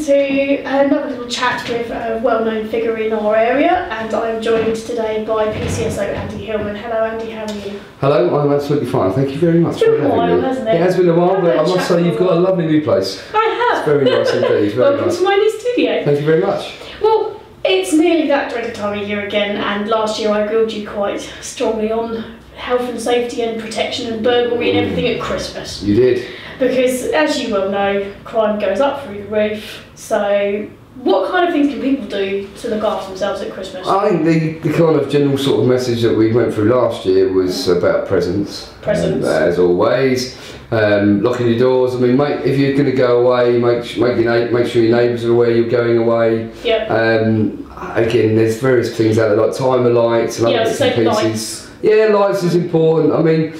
to another little chat with a well-known figure in our area, and I am joined today by PCSO Andi Hillman. Hello Andy, how are you? Hello, I'm absolutely fine. Thank you very much. It's been a while, hasn't it? It has been a while, but I must say you've got a lovely new place. I have. It's very nice indeed. Welcome to my new studio. Thank you very much. Well, it's nearly that dreaded time of year again, and last year I grilled you quite strongly on health and safety and protection and burglary and everything at Christmas. You did. Because, as you well know, crime goes up through the roof. So, what kind of things can people do to look after themselves at Christmas? I think the kind of general sort of message that we went through last year was about presents. Presents. As always. Locking your doors. I mean, mate, if you're going to go away, make sure your neighbours are aware you're going away. Yep. Again, there's various things out there like timer lights and other bits and pieces. Lights. Yeah, lights is important. I mean,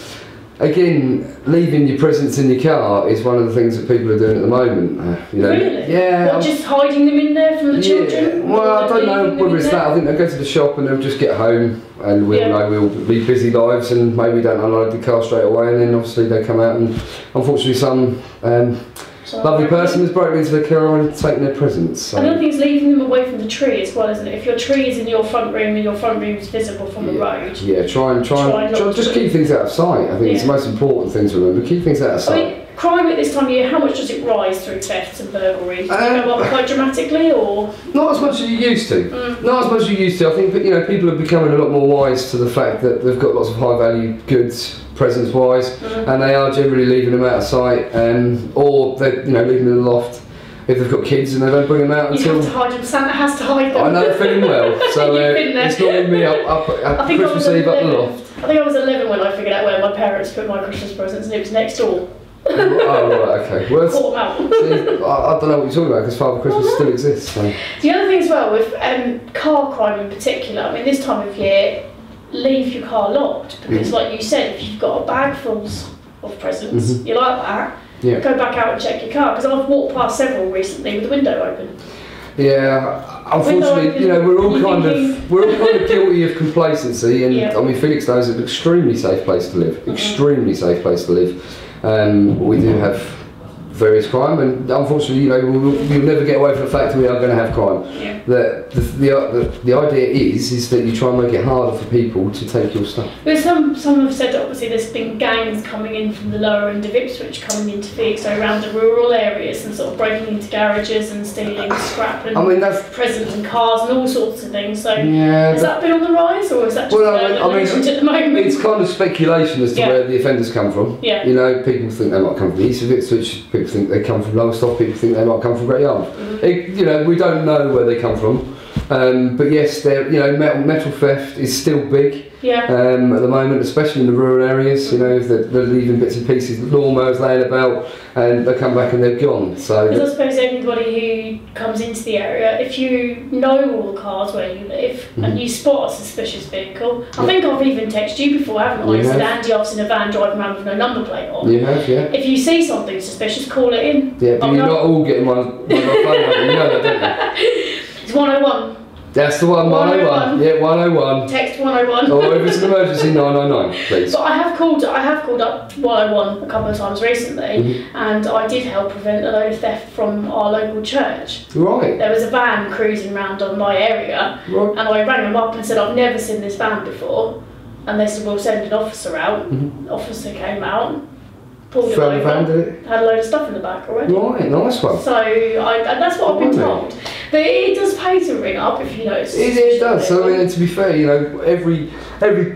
again, leaving your presents in your car is one of the things that people are doing at the moment. Really? Yeah. What, just hiding them in there from the children? Well, I don't know whether it's that. I think they'll go to the shop and they'll just get home, and we all know we'll lead busy lives, and maybe don't unload the car straight away, and then obviously they come out, and unfortunately some lovely person has broken into the car and taken their presents. So. Another thing is leaving them away from the tree as well, isn't it? If your tree is in your front room and your front room is visible from the road. Yeah, try and just keep things out of sight. I think it's the most important thing to remember. Keep things out of sight. I mean, crime at this time of year, how much does it rise through thefts and burglaries? Does it go up quite dramatically, or? Not as much as you used to. Not as much as you used to. I think people are becoming a lot more wise to the fact that they've got lots of high value goods, presents wise, and they are generally leaving them out of sight, or they're leaving them in the loft if they've got kids and they don't bring them out until. You have to hide them. Santa has to hide them. I know the feeling well, so it's normally me up at Christmas Eve up the loft. I think I was 11 when I figured out where my parents put my Christmas presents, and it was next door. Oh right, okay. Well, caught them out. See, I don't know what you're talking about because Father Christmas still exists. So. The other thing as well with car crime in particular, I mean this time of year, leave your car locked because like you said, if you've got a bag full of presents, you like that, go back out and check your car, because I've walked past several recently with the window open. Yeah, unfortunately, we're all kind of guilty of complacency, and I mean Felixstowe is an extremely safe place to live. Extremely safe place to live. We do have various crime, and unfortunately, we'll never get away from the fact that we are going to have crime. Yeah. The idea is that you try and make it harder for people to take your stuff. But some have said that obviously there's been gangs coming in from the lower end of Ipswich, coming into Felixstowe around the rural areas and sort of breaking into garages and stealing scrap and presents and cars and all sorts of things. So has that been on the rise, or is that just at the moment? It's kind of speculation as to where the offenders come from. Yeah. People think they might come from the east of Ipswich. People think they come from Lowestoft, people think they might come from Great Yarmouth. We don't know where they come from, but yes, metal theft is still big at the moment, especially in the rural areas. They're leaving bits and pieces, lawnmowers laying about, and they come back and they're gone. So because I suppose anybody who comes into the area, if you know all the cars where you live and you spot a suspicious vehicle, I think I've even texted you before, haven't I? Said Andy, I've seen a van driving around with no number plate on. You have, yeah. If you see something suspicious, call it in. Yeah, but you're not all getting my phone number, you know that, don't you? It's 101. That's the one, 101. Yeah, 101. Text 101. Or if it's an emergency, 999, please. But I have called up 101 a couple of times recently, and I did help prevent a load of theft from our local church. Right. There was a van cruising around on my area, and I rang them up and said, I've never seen this van before. And they said, we'll send an officer out. The officer came out, pulled it over, had a load of stuff in the back already. Right, nice one. So and that's what I've been told. But it does pay to ring up if you notice. It does. So, I mean, to be fair, every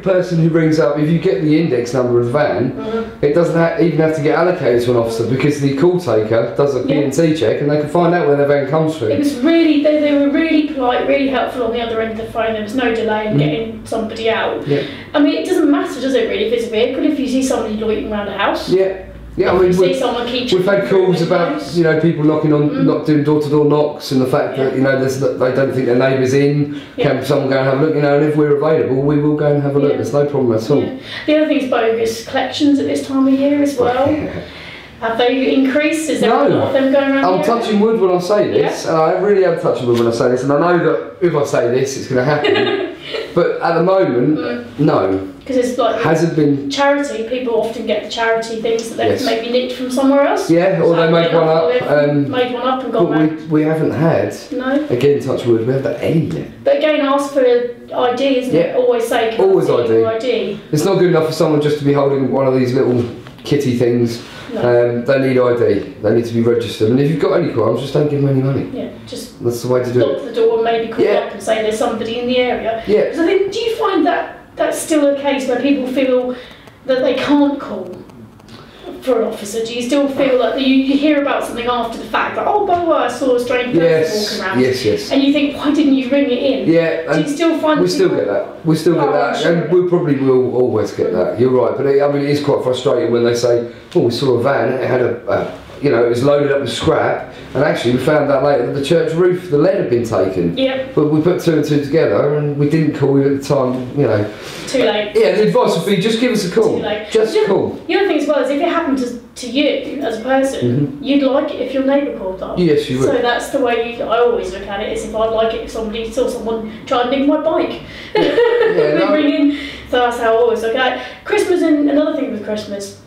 person who rings up, if you get the index number of the van, it doesn't even have to get allocated to an officer, because the call taker does a P&T check and they can find out where their van comes from. It was really, they were really polite, really helpful on the other end of the phone. There was no delay in getting somebody out. Yeah. I mean, it doesn't matter, does it really, if it's a vehicle, if you see somebody loitering around a house? Yeah, I mean, we've had calls about people knocking on, not doing door-to-door knocks, and the fact that they don't think their neighbour's in. Can someone go and have a look? And if we're available, we will go and have a look. There's no problem at all. The other thing is bogus collections at this time of year as well. Have they increased? Is there a lot of them going around? I'm touching wood when I say this. I really am touching wood when I say this, and I know that if I say this, it's going to happen. But at the moment, no. Because it's like hasn't been charity. People often get the charity things that they've maybe nicked from somewhere else. Yeah, or they make one up. Made one up and gone back. We haven't had. No. Again, touch wood, we haven't had any yet. But again, ask for ID, isn't it? Always say, can always I see your ID. It's not good enough for someone just to be holding one of these little kitty things. No. They need ID. They need to be registered. And if you've got any crimes, just don't give them any money. Yeah, just that's the way to do it. Lock the door and maybe call up and say there's somebody in the area. Yeah. Because I think, do you find that that's still a case where people feel that they can't call for an officer? Do you still feel that you hear about something after the fact, like, oh, by the way, I saw a strange person walking around? Yes. And you think, why didn't you ring it in? Yeah. Do you still find we still get that? We still get that, sure. And we probably will always get that. You're right, but it is quite frustrating when they say, oh, we saw a van and it had it was loaded up with scrap, and actually we found out later that the church roof, the lead had been taken. Yep. But we put 2 and 2 together, and we didn't call you at the time, Too late. Yeah, the advice would be just give us a call. Too late. Just call. The other thing as well is if it happened to you as a person, you'd like it if your neighbour called up. Yes, you would. So that's the way I always look at it, is if I'd like it if somebody saw someone try and nick my bike. Ring in. So that's how I always look at it. Christmas, and another thing with Christmas,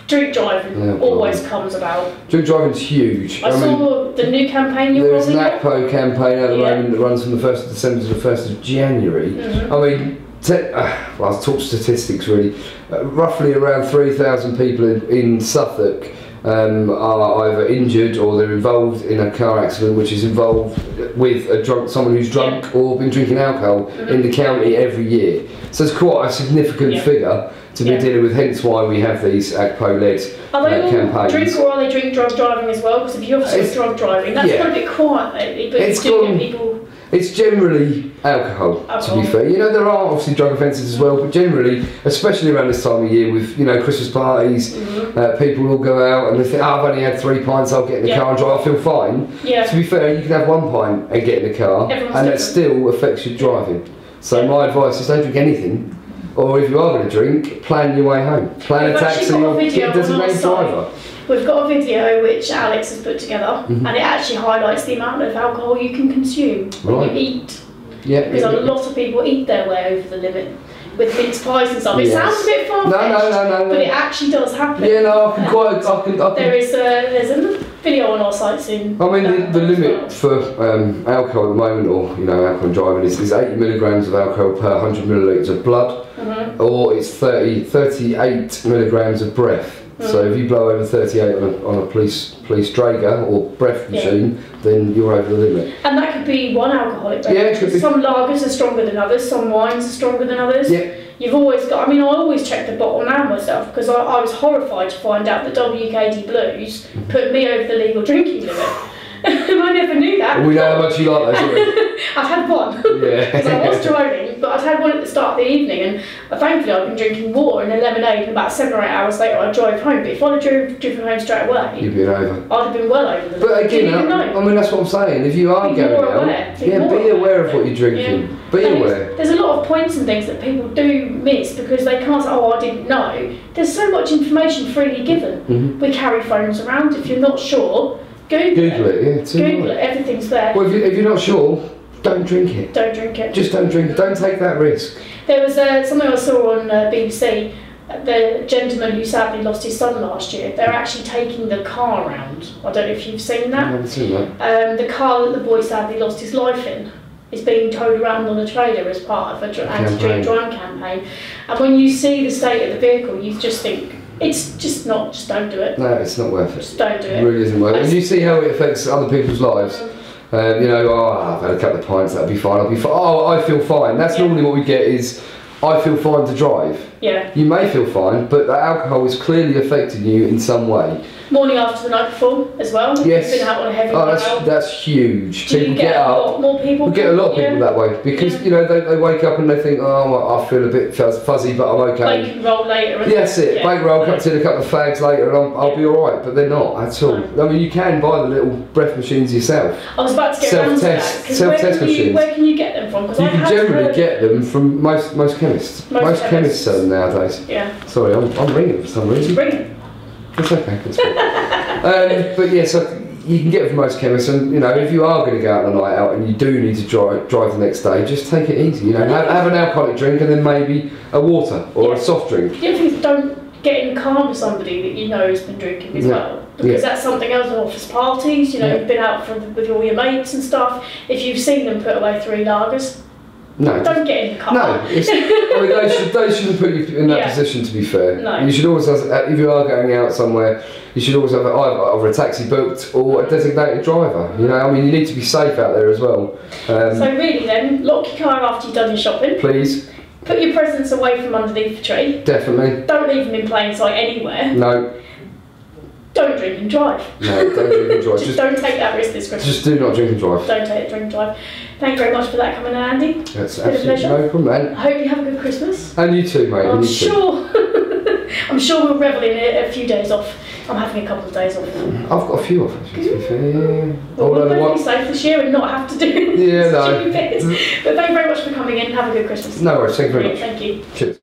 drink driving always comes about. Drink driving's huge. I saw the new campaign you're rolling out. There's an ACPO campaign at the moment that runs from the 1st of December to the 1st of January. I mean, I'll talk statistics really. Roughly around 3,000 people in Suffolk are either injured or they're involved in a car accident which is involved with someone who's drunk or been drinking alcohol in the county every year. So it's quite a significant figure to be dealing with, hence why we have these ACPO-led campaigns. Are they drink or are they drug driving as well? Because if you're obviously drug driving, that's got a bit quiet lately, but it's generally alcohol, to be fair. There are obviously drug offences as well, but generally, especially around this time of year with, Christmas parties, people will go out and they think, I've only had 3 pints, I'll get in the car and drive, I feel fine. Yeah. To be fair, you can have 1 pint and get in the car, and that still affects your driving. So my advice is don't drink anything, or if you are going to drink, plan your way home. Plan a taxi or get a designated driver. We've got a video which Alex has put together, and it actually highlights the amount of alcohol you can consume when you eat. Yeah. Because a lot of people eat their way over the limit with mince pies and stuff. It sounds a bit far-fetched, no. but it actually does happen. Yeah, no, I can. There's a video on our site soon. I mean, the limit for alcohol at the moment, or alcohol driving, is 80 milligrams of alcohol per 100 millilitres of blood, or it's 38 milligrams of breath. So if you blow over 38 on a police Drager or breath machine, then you're over the limit. And that could be one alcoholic beverage. Yeah, some lagers are stronger than others, some wines are stronger than others. Yeah. You've always got, I always check the bottle now myself, because I was horrified to find out that WKD Blues put me over the legal drinking limit. I never knew that. We know how much you like those, don't we? I've had one, because I was driving, but I'd had one at the start of the evening, and thankfully I'd been drinking water and a lemonade, and about 7 or 8 hours later I drove home. But if I'd have driven home straight away, you'd been over. I'd have been well over the limit. But again, that's what I'm saying. If you are going out, be aware of what you're drinking. Yeah. Be aware. There's a lot of points and things that people do miss because they can't say, oh, I didn't know. There's so much information freely given. We carry phones around. If you're not sure, Google it. Google it. Everything's there. Well, if you're not sure, don't drink it. Don't drink it. Just don't drink it. Don't take that risk. There was something I saw on BBC. The gentleman who sadly lost his son last year, they're actually taking the car around. I don't know if you've seen that. I haven't seen that. The car that the boy sadly lost his life in is being towed around on a trailer as part of an anti-drink driving campaign. And when you see the state of the vehicle, you just think, it's just don't do it. No, it's not worth it. Just don't do it. It really isn't worth it. And you see how it affects other people's lives. I've had a couple of pints, that'll be fine, I'll be fine. Oh, I feel fine. That's normally what we get is, I feel fine to drive. Yeah. You may feel fine, but the alcohol is clearly affecting you in some way. Morning after the night before as well. Yes. You've been out on a heavy that's huge. Do you get a lot more people? We get a lot of people that way because they wake up and they think, oh, I feel a bit fuzzy, but I'm okay. Bake roll later. That's it. Yeah. Bake roll, cups in a couple of fags later, and I'll be all right. But they're not at all. No. I mean, you can buy the little breath machines yourself. I was about to get around to that. Self-test machines. Where can you get them from? You can generally get them from most chemists. Most chemists sell them nowadays. Yeah. Sorry, I'm ringing for some reason. Ringing. It's okay. It's fine. But yes, you can get it from most chemists, and you know, if you are going to go out on a night out and you do need to drive the next day, just take it easy. You know, have an alcoholic drink and then maybe a water or a soft drink. The other thing is, don't get in the car with somebody that you know has been drinking as well, because that's something else with office parties. You know, you've been out with all your mates and stuff. If you've seen them put away 3 lagers. No, don't get in the car. No, they shouldn't put you in that position. To be fair, no. You should always have, if you are going out somewhere, you should always have either a taxi booked or a designated driver. You know, I mean, you need to be safe out there as well. So really, then lock your car after you've done your shopping. Please. Put your presents away from underneath the tree. Definitely. Don't leave them in plain sight anywhere. No. Don't drink and drive. No, don't drink and drive. just don't take that risk this Christmas. Just do not drink and drive. Don't drink and drive. Thank you very much for that coming in, Andy. That's absolutely no problem, man. I hope you have a good Christmas. And you too, mate. I'm sure. I'm sure we'll revel in a few days off. I'm having a couple of days off. I've got a few off, actually, to be fair. Yeah. Well, we'll both be safe this year and not have to do no. stupid bits. But thank you very much for coming in. Have a good Christmas. No worries. Thank you very much. Thank you. Cheers.